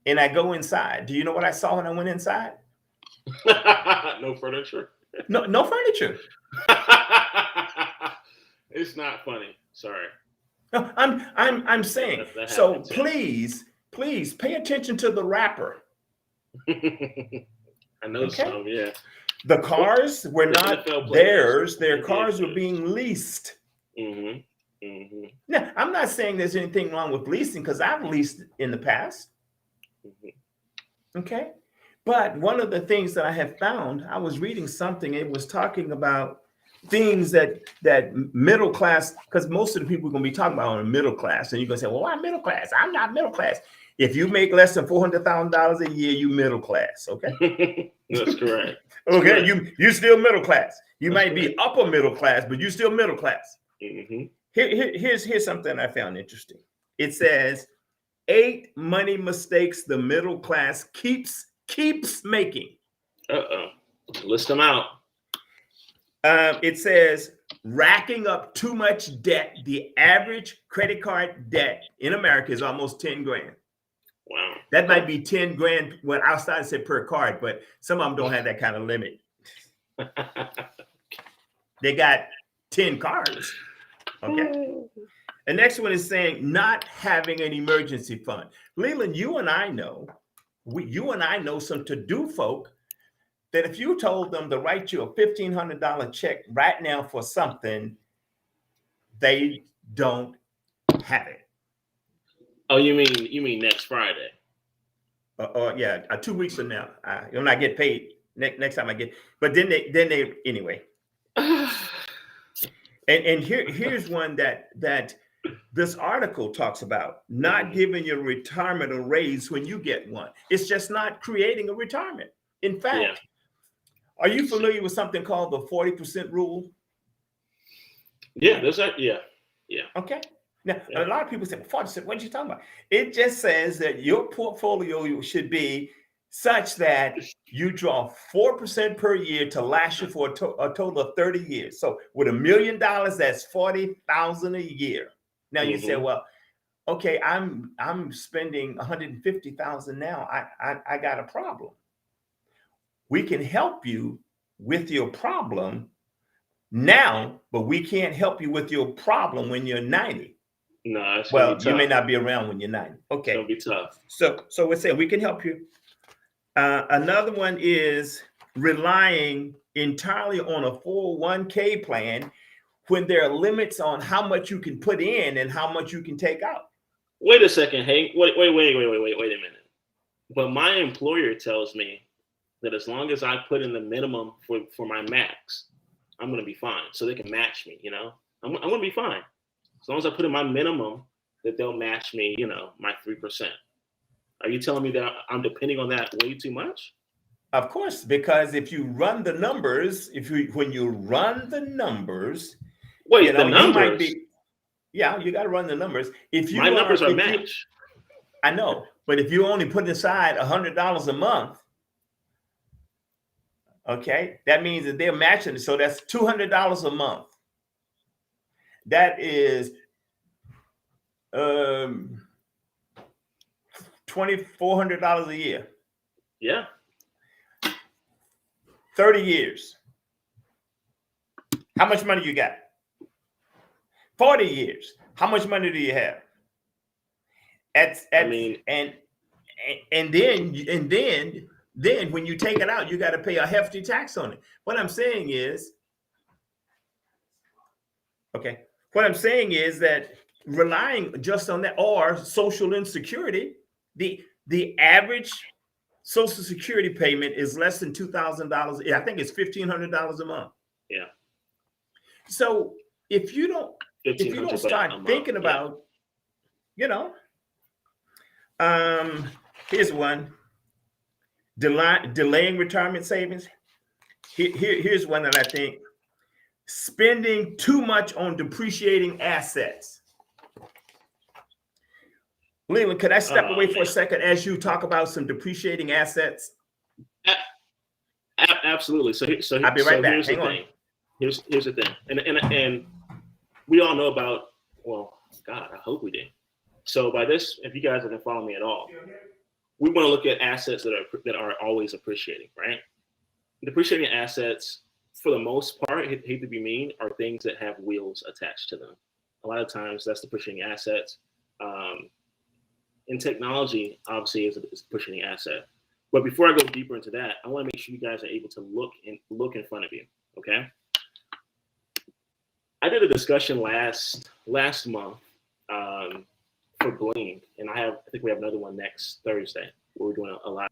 [SPEAKER 2] And I go inside. Do you know what I saw when I went inside?
[SPEAKER 1] No furniture.
[SPEAKER 2] No furniture.
[SPEAKER 1] It's not funny. Sorry.
[SPEAKER 2] No, I'm saying. That so please pay attention to the wrapper.
[SPEAKER 1] I know some, yeah.
[SPEAKER 2] The cars were not theirs. Their cars were being leased. Mm-hmm. Mm-hmm. Now, I'm not saying there's anything wrong with leasing because I've leased in the past. Mm-hmm. Okay. But one of the things that I have found, I was reading something, it was talking about things that middle class, because most of the people are going to be talking about are middle class. And you're going to say, well, I'm middle class. I'm not middle class. If you make less than $400,000 a year, you middle class. Okay.
[SPEAKER 1] That's correct.
[SPEAKER 2] Okay. You still middle class. You might be upper middle class, but you still middle class. Mm-hmm. Here's something I found interesting. It says 8 money mistakes the middle class keeps making.
[SPEAKER 1] List them out.
[SPEAKER 2] It says racking up too much debt. The average credit card debt in America is almost 10 grand.
[SPEAKER 1] Wow.
[SPEAKER 2] That might be 10 grand. Well, outside said per card, but some of them don't have that kind of limit. They got 10 cards. Okay. The next one is saying not having an emergency fund. Leland, you and I know some to-do folk that if you told them to write you a $1,500 check right now for something, they don't have it.
[SPEAKER 1] Oh, you mean next Friday?
[SPEAKER 2] Yeah, 2 weeks from now. When I get paid next time I get, but then they anyway. And here's one that this article talks about: not giving your retirement a raise when you get one. It's just not creating a retirement. In fact, Are you familiar with something called the 40% rule?
[SPEAKER 1] Yeah, there's that. Yeah.
[SPEAKER 2] Okay. Now, a lot of people say, well, 40%, what are you talking about? It just says that your portfolio should be such that you draw 4% per year to last you for a total of 30 years. So with $1 million, that's 40,000 a year. Now you say, well, okay, I'm spending 150,000 now. I got a problem. We can help you with your problem now, but we can't help you with your problem when you're 90.
[SPEAKER 1] No, it's
[SPEAKER 2] well, you may not be around when you're 90. Okay.
[SPEAKER 1] It's gonna be tough.
[SPEAKER 2] So we're saying we can help you. Another one is relying entirely on a 401k plan when there are limits on how much you can put in and how much you can take out.
[SPEAKER 1] Wait a second, Hank. Wait a minute. But my employer tells me that as long as I put in the minimum for my max, I'm gonna be fine. So they can match me, you know? I'm gonna be fine. As long as I put in my minimum, that they'll match me, you know, my 3%. Are you telling me that I'm depending on that way too much?
[SPEAKER 2] Of course, because if you run the numbers, when you run the numbers,
[SPEAKER 1] wait, the numbers. You might be,
[SPEAKER 2] you got to run the numbers. If you
[SPEAKER 1] my numbers are matched.
[SPEAKER 2] I know, but if you only put aside $100 a month, okay, that means that they're matching it. So that's $200 a month. That is $2,400 a year.
[SPEAKER 1] Yeah.
[SPEAKER 2] 30 years. How much money you got? 40 years. How much money do you have? And then when you take it out, you got to pay a hefty tax on it. What I'm saying is that relying just on that, or social insecurity, the average Social Security payment is less than $2,000. I think it's $1,500 a month.
[SPEAKER 1] Yeah.
[SPEAKER 2] So if you don't start thinking about, here's one: delaying retirement savings. Here's one that I think: spending too much on depreciating assets. Leland, could I step away for a second as you talk about some depreciating assets?
[SPEAKER 1] Absolutely. So
[SPEAKER 2] I'll be right back.
[SPEAKER 1] Here's the thing. Here's the thing, and we all know about. Well, God, I hope we do. So by this, if you guys have been following me at all, we want to look at assets that are always appreciating, right? Depreciating assets, for the most part, hate to be mean, are things that have wheels attached to them. A lot of times, that's depreciating assets. In technology, obviously, is a depreciating asset. But before I go deeper into that, I want to make sure you guys are able to look in front of you. Okay. I did a discussion last month for Bling, and I think we have another one next Thursday where we're doing a lot.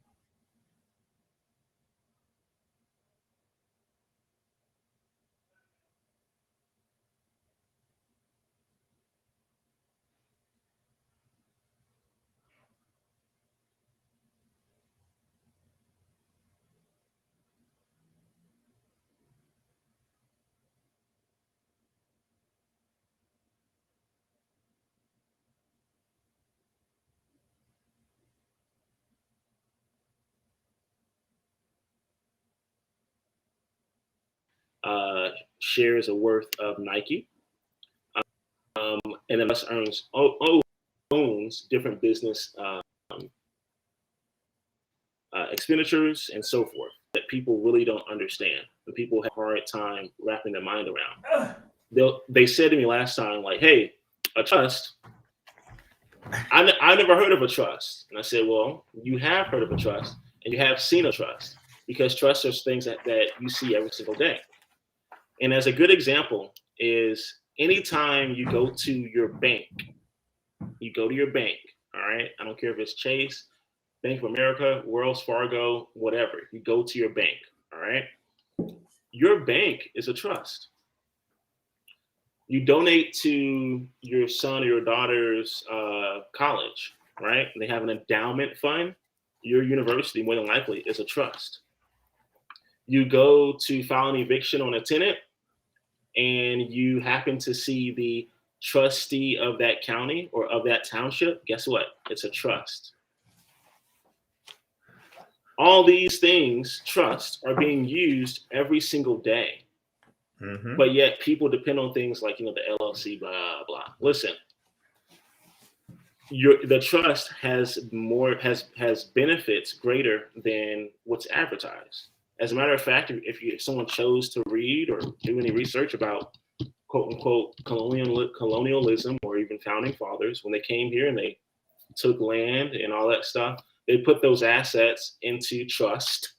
[SPEAKER 1] Shares of worth of Nike, and then owns different business expenditures and so forth that people really don't understand, and people have a hard time wrapping their mind around. They said to me last time, like, "Hey, a trust? I never heard of a trust." And I said, "Well, you have heard of a trust, and you have seen a trust, because trusts are things that you see every single day." And as a good example is anytime you go to your bank, all right? I don't care if it's Chase, Bank of America, Wells Fargo, whatever. You go to your bank, all right? Your bank is a trust. You donate to your son or your daughter's college, right? And they have an endowment fund. Your university, more than likely, is a trust. You go to file an eviction on a tenant, and you happen to see the trustee of that county or of that township, guess what? It's a trust. All these things, trusts, are being used every single day. But yet people depend on things like, the LLC, blah, blah. Listen, the trust has benefits greater than what's advertised. As a matter of fact, if someone chose to read or do any research about quote unquote colonialism or even founding fathers, when they came here and they took land and all that stuff, they put those assets into trust.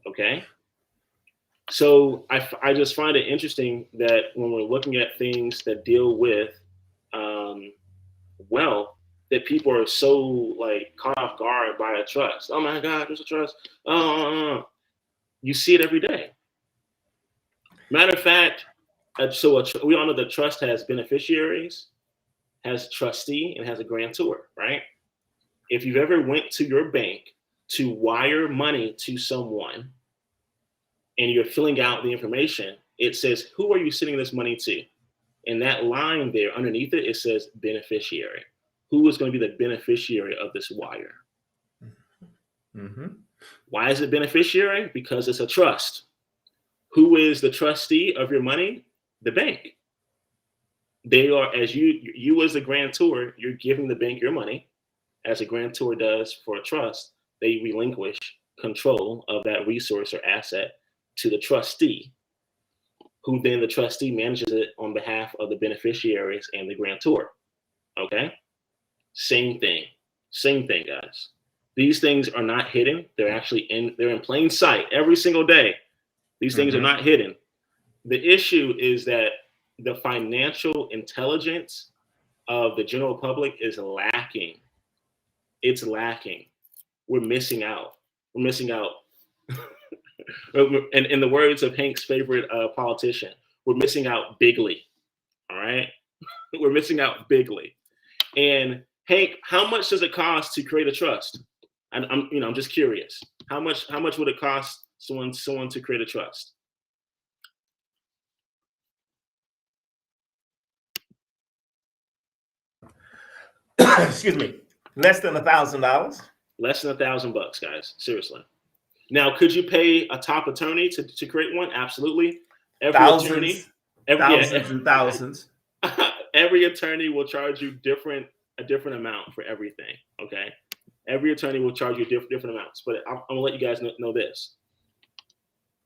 [SPEAKER 1] Okay. So I just find it interesting that when we're looking at things that deal with wealth, that people are so like caught off guard by a trust. Oh my God, there's a trust. You see it every day. Matter of fact, we all know that trust has beneficiaries, has trustee, and has a grantor, right? If you've ever went to your bank to wire money to someone and you're filling out the information, it says, who are you sending this money to? And that line there underneath it, it says beneficiary. Who is going to be the beneficiary of this wire? Why is it beneficiary? Because it's a trust. Who is the trustee of your money? The bank. They are, as you as the grantor, you're giving the bank your money, as a grantor does for a trust. They relinquish control of that resource or asset to the trustee, who then the trustee manages it on behalf of the beneficiaries and the grantor. Okay? Same thing, guys. These things are not hidden. They're actually they're in plain sight every single day. These things are not hidden. The issue is that the financial intelligence of the general public is lacking. It's lacking. We're missing out. We're missing out. And in the words of Hank's favorite politician, we're missing out bigly. All right? We're missing out bigly. And Hank, how much does it cost to create a trust? And I'm just curious. How much would it cost someone to create a trust?
[SPEAKER 2] Excuse me. Less than $1,000.
[SPEAKER 1] Less than $1,000, guys. Seriously. Now, could you pay a top attorney to create one? Absolutely.
[SPEAKER 2] Thousands and thousands.
[SPEAKER 1] Every attorney will charge you a different amount for everything. Okay. Every attorney will charge you different amounts. But I'm gonna let you guys know this.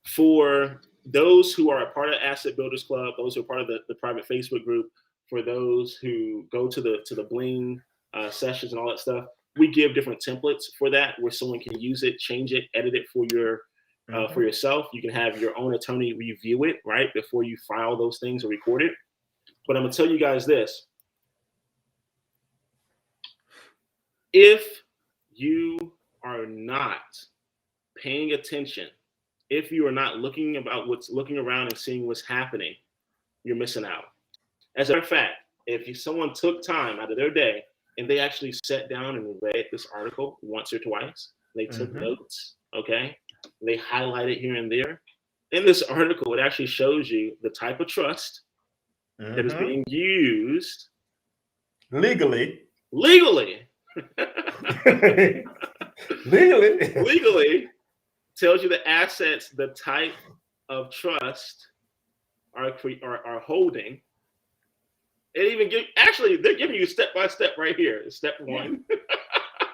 [SPEAKER 1] For those who are a part of Asset Builders Club, those who are part of the private Facebook group, for those who go to the Bling sessions and all that stuff, we give different templates for that, where someone can use it, change it, edit it for yourself. You can have your own attorney review it, right, before you file those things or record it. But I'm gonna tell you guys this: if you are not paying attention, if you are not looking around and seeing what's happening, you're missing out. As a matter of fact, if someone took time out of their day and they actually sat down and read this article once or twice, they took notes, okay? They highlighted here and there. In this article, it actually shows you the type of trust that is being used
[SPEAKER 2] legally.
[SPEAKER 1] Legally tells you the assets, the type of trust are holding. It even they're giving you step by step right here. Step one.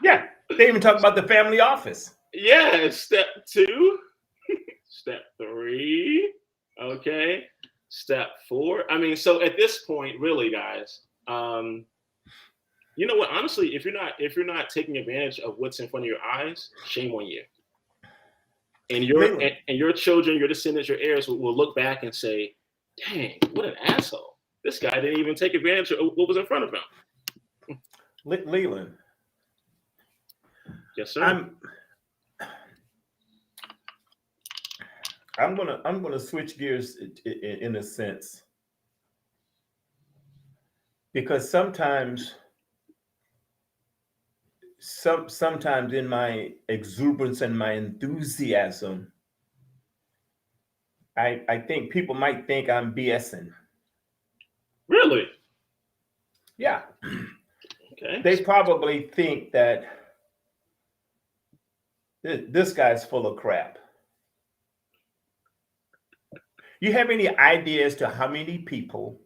[SPEAKER 2] Yeah, they even talk about the family office.
[SPEAKER 1] Yeah, step 2, step 3, okay, step 4. I mean, so at this point, really, guys, you know what? Honestly, if you're not taking advantage of what's in front of your eyes, shame on you. And your children, your descendants, your heirs will look back and say, "Dang, what an asshole! This guy didn't even take advantage of what was in front of him."
[SPEAKER 2] Leland.
[SPEAKER 1] Yes, sir.
[SPEAKER 2] I'm gonna switch gears in a sense, because sometimes in my exuberance and my enthusiasm, I think people might think I'm BSing.
[SPEAKER 1] Really?
[SPEAKER 2] Yeah.
[SPEAKER 1] Okay.
[SPEAKER 2] They probably think that this guy's full of crap. You have any idea as to how many people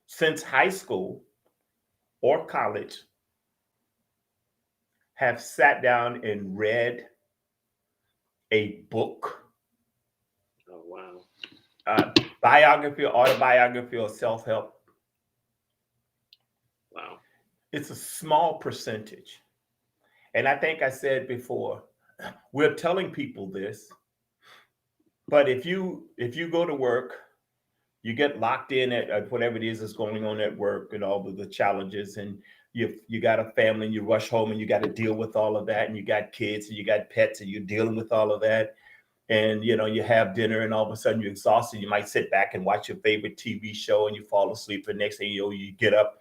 [SPEAKER 2] since high school or college have sat down and read a book,
[SPEAKER 1] Oh, wow.
[SPEAKER 2] biography, autobiography, or self-help?
[SPEAKER 1] Wow.
[SPEAKER 2] It's a small percentage. And I think I said before, we're telling people this, but if you go to work, you get locked in at whatever it is that's going on at work and all of the challenges, and you got a family and you rush home and you got to deal with all of that, and you got kids and you got pets and you're dealing with all of that, and you have dinner and all of a sudden you're exhausted. You might sit back and watch your favorite TV show and you fall asleep, and next thing you know, you get up,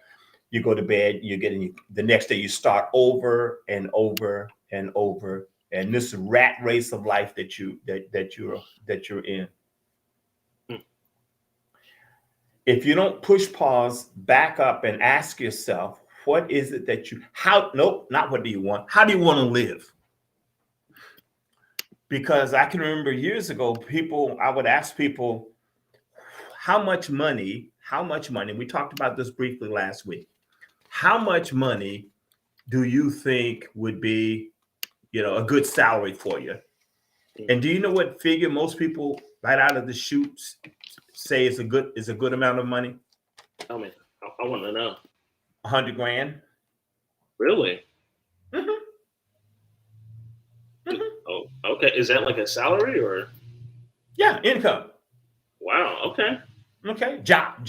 [SPEAKER 2] you go to bed, the next day you start over and over and over, and this rat race of life that you're in. If you don't push pause, back up and ask yourself, what is it that not what do you want? How do you want to live? Because I can remember years ago, I would ask people, how much money, we talked about this briefly last week. How much money do you think would be, a good salary for you? And do you know what figure most people right out of the chute say is a good amount of money?
[SPEAKER 1] Tell me. I want to know.
[SPEAKER 2] 100 grand.
[SPEAKER 1] Really?
[SPEAKER 2] Mm-hmm. Mm-hmm.
[SPEAKER 1] Oh, okay. Is that like a salary or?
[SPEAKER 2] Yeah, income.
[SPEAKER 1] Wow. Okay.
[SPEAKER 2] Okay. Job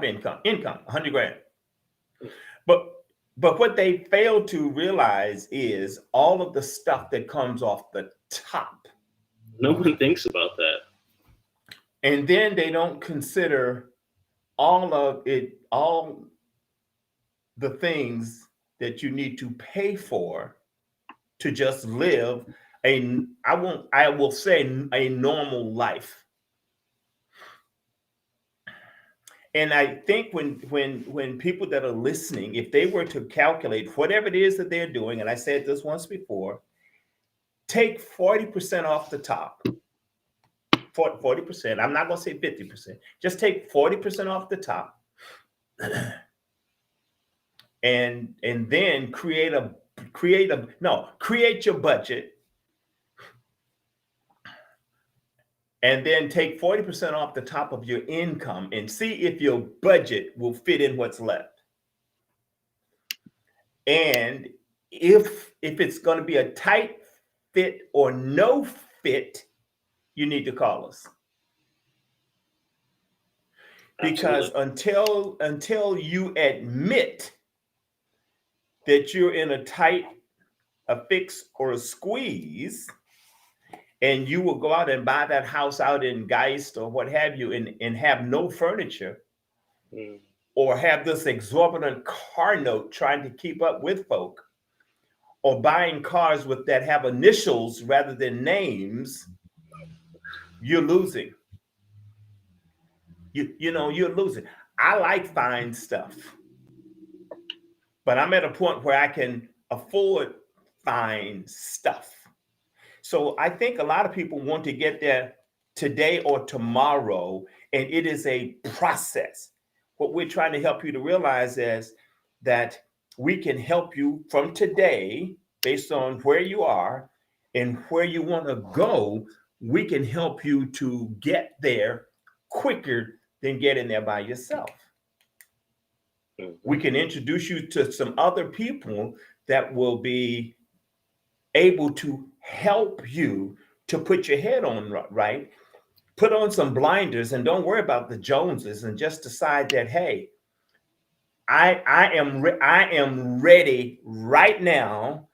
[SPEAKER 2] income. 100 grand. But what they fail to realize is all of the stuff that comes off the top.
[SPEAKER 1] No one thinks about that.
[SPEAKER 2] And then they don't consider all the things that you need to pay for to just live I will say a normal life. And I think when people that are listening, if they were to calculate whatever it is that they're doing, and I said this once before, take 40% off the top. 40%. I'm not going to say 50%. Just take 40% off the top, and then create your budget, and then take 40% off the top of your income and see if your budget will fit in what's left. And if it's going to be a tight fit or no fit, you need to call us. Because until you admit that you're in a fix or a squeeze, and you will go out and buy that house out in Geist or what have you, and have no furniture, or have this exorbitant car note trying to keep up with folk, or buying cars that have initials rather than names, you're losing. You're losing. I like fine stuff, but I'm at a point where I can afford fine stuff. So I think a lot of people want to get there today or tomorrow, and it is a process. What we're trying to help you to realize is that we can help you from today, based on where you are and where you want to go. We can help you to get there quicker than getting there by yourself. We can introduce you to some other people that will be able to help you to put your head on right, put on some blinders, and don't worry about the Joneses, and just decide that, hey, I am ready right now,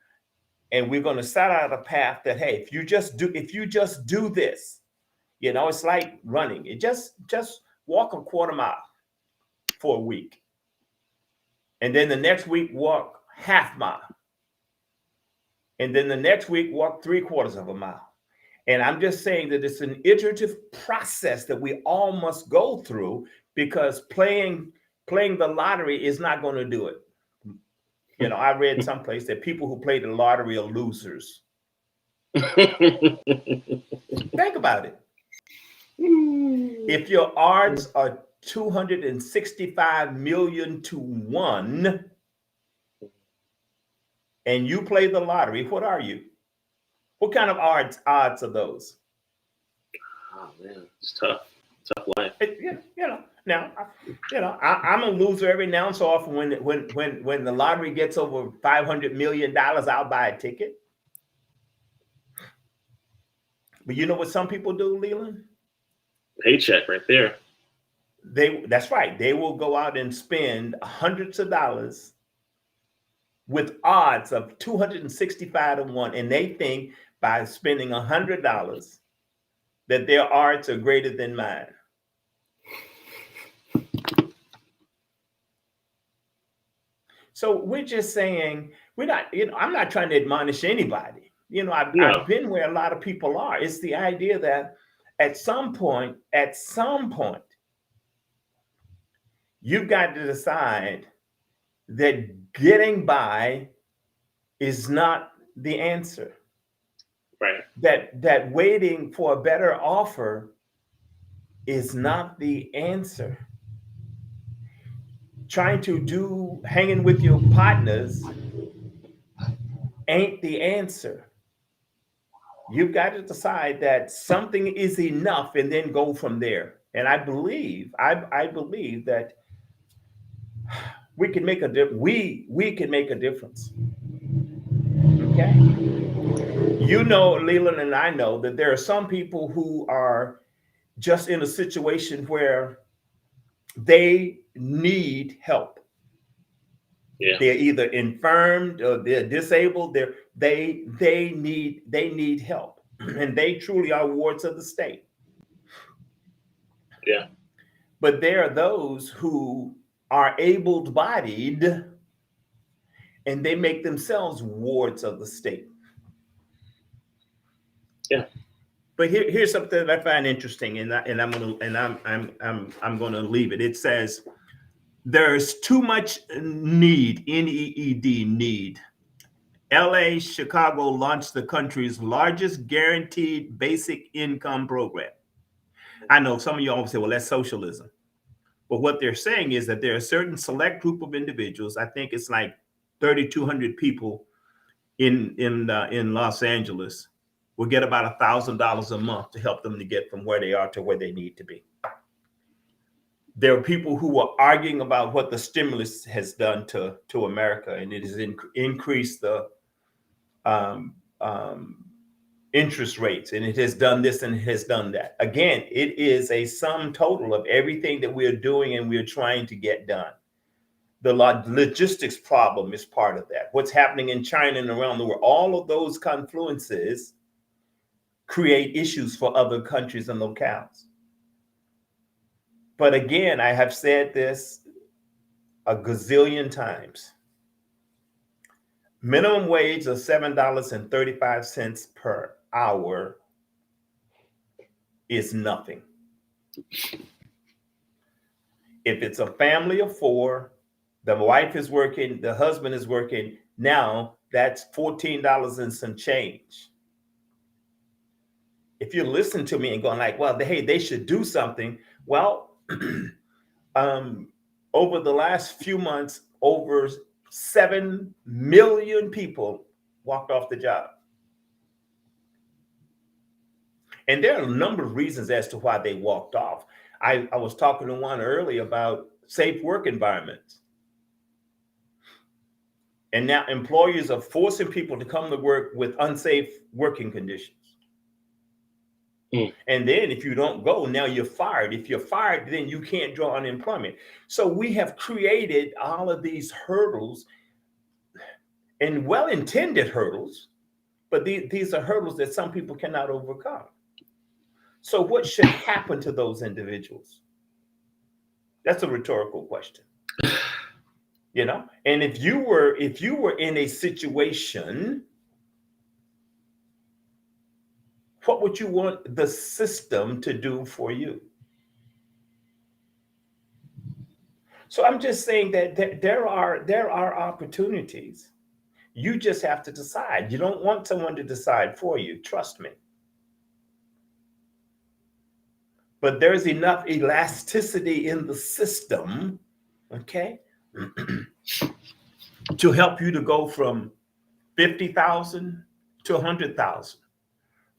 [SPEAKER 2] and we're going to set out a path that, hey, if you just do this, it's like running. It just walk a quarter mile for a week, and then the next week walk half mile. And then the next week, walk 3/4 of a mile. And I'm just saying that it's an iterative process that we all must go through, because playing the lottery is not going to do it. You know, I read someplace that people who play the lottery are losers. Think about it. If your odds are 265 million to 1 and you play the lottery, what are you? What kind of odds are those?
[SPEAKER 1] Oh man, it's tough life.
[SPEAKER 2] I'm a loser every now and so often. When the lottery gets over $500 million, I'll buy a ticket. But you know what some people do, Leland?
[SPEAKER 1] Paycheck right there.
[SPEAKER 2] That's right. They will go out and spend hundreds of dollars with odds of 265 to 1, and they think by spending $100 that their odds are greater than mine. So we're just saying, we're not, I'm not trying to admonish anybody. I've been where a lot of people are. It's the idea that at some point, you've got to decide that getting by is not the answer.
[SPEAKER 1] Right.
[SPEAKER 2] That waiting for a better offer is not the answer. Trying to hanging with your partners ain't the answer. You've got to decide that something is enough and then go from there. And I believe that we can make we can make a difference. Okay. Leland and I know that there are some people who are just in a situation where they need help.
[SPEAKER 1] Yeah.
[SPEAKER 2] They're either infirmed or they're disabled. They need help, and they truly are wards of the state.
[SPEAKER 1] Yeah.
[SPEAKER 2] But there are those who are able-bodied, and they make themselves wards of the state.
[SPEAKER 1] Yeah.
[SPEAKER 2] But here's something that I find interesting, and I'm gonna leave it. It says there's too much need, NEED, need. LA, Chicago launched the country's largest guaranteed basic income program. I know some of you all say, well, that's socialism. But what they're saying is that there are a certain select group of individuals. I think it's like 3,200 people in Los Angeles will get about $1,000 a month to help them to get from where they are to where they need to be. There are people who are arguing about what the stimulus has done to America, and it has increased the interest rates, and it has done this and it has done that. Again, it is a sum total of everything that we are doing and we are trying to get done. The logistics problem is part of that. What's happening in China and around the world, all of those confluences create issues for other countries and locales. But again, I have said this a gazillion times. Minimum wage of $7.35 per hour is nothing. If it's a family of 4, the wife is working, the husband is working, now that's $14 and some change. If you listen to me and going like, well, hey, they should do something. Well, over the last few months, over 7 million people walked off the job. And there are a number of reasons as to why they walked off. I was talking to one earlier about safe work environments. And now employers are forcing people to come to work with unsafe working conditions. And then if you don't go, now you're fired. If you're fired, then you can't draw unemployment. So we have created all of these hurdles, and well-intended hurdles, but these are hurdles that some people cannot overcome. So what should happen to those individuals? That's a rhetorical question. And if you were in a situation What would you want the system to do for you? So I'm just saying that there are opportunities. You just have to decide. You don't want someone to decide for you. Trust me. But there's enough elasticity in the system, okay, to help you to go from 50,000 to 100,000,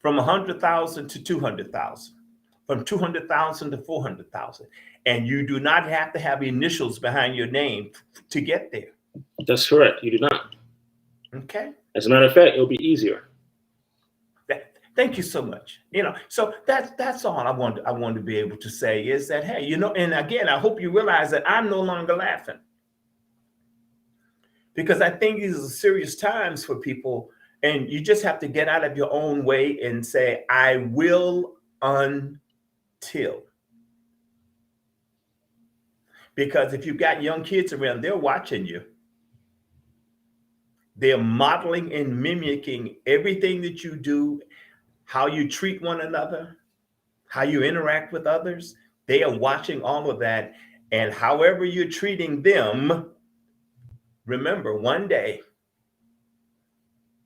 [SPEAKER 2] from 100,000 to 200,000, from 200,000 to 400,000. And you do not have to have initials behind your name to get there.
[SPEAKER 1] That's correct. You do not.
[SPEAKER 2] Okay.
[SPEAKER 1] As a matter of fact, it'll be easier.
[SPEAKER 2] Thank you so much. So that's all I want to be able to say is that, hey, and again, I hope you realize that I'm no longer laughing, because I think these are serious times for people, and you just have to get out of your own way and say, I will until. Because if you've got young kids around, they're watching you. They're modeling and mimicking everything that you do, how you treat one another, how you interact with others. They are watching all of that. And however you're treating them, remember, one day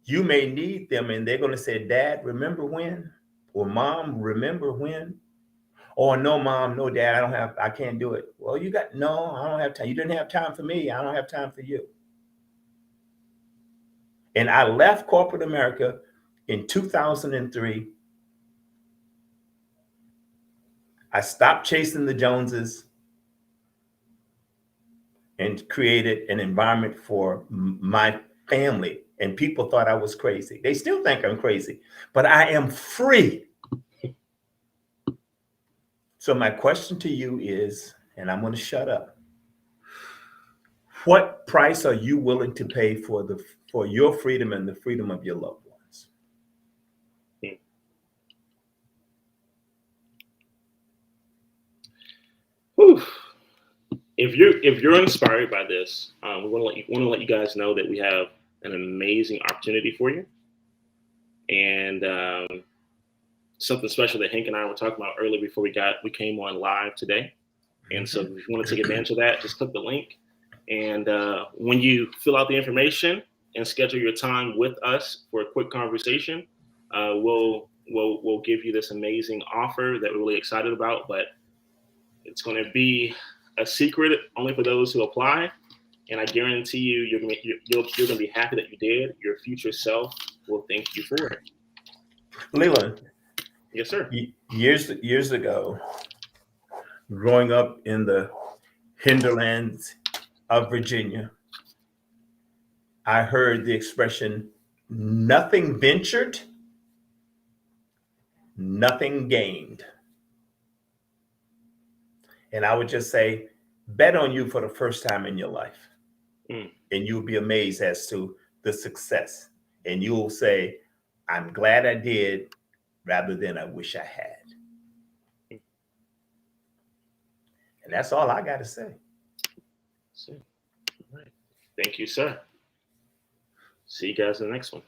[SPEAKER 2] you may need them and they're going to say, Dad, remember when? Or Mom, remember when? Or no, Mom, no, Dad, I can't do it. Well, no, I don't have time. You didn't have time for me. I don't have time for you. And I left corporate America in 2003. I stopped chasing the Joneses and created an environment for my family. And people thought I was crazy. They still think I'm crazy, but I am free. So my question to you is, and I'm going to shut up. What price are you willing to pay for your freedom and the freedom of your loved ones?
[SPEAKER 1] Whew. If you're inspired by this, we want to let you guys know that we have an amazing opportunity for you, and something special that Hank and I were talking about earlier before we came on live today. And so if you want to take advantage of that, just click the link. And when you fill out the information and schedule your time with us for a quick conversation, we'll give you this amazing offer that we're really excited about. But it's going to be a secret only for those who apply. And I guarantee you, you're going to be happy that you did. Your future self will thank you for it.
[SPEAKER 2] Leland.
[SPEAKER 1] Yes, sir.
[SPEAKER 2] Years ago, growing up in the hinterlands of Virginia, I heard the expression, nothing ventured, nothing gained. And I would just say, bet on you for the first time in your life. And you'll be amazed as to the success. And you'll say, I'm glad I did, rather than I wish I had. And that's all I got to say.
[SPEAKER 1] All right. Thank you, sir. See you guys in the next one.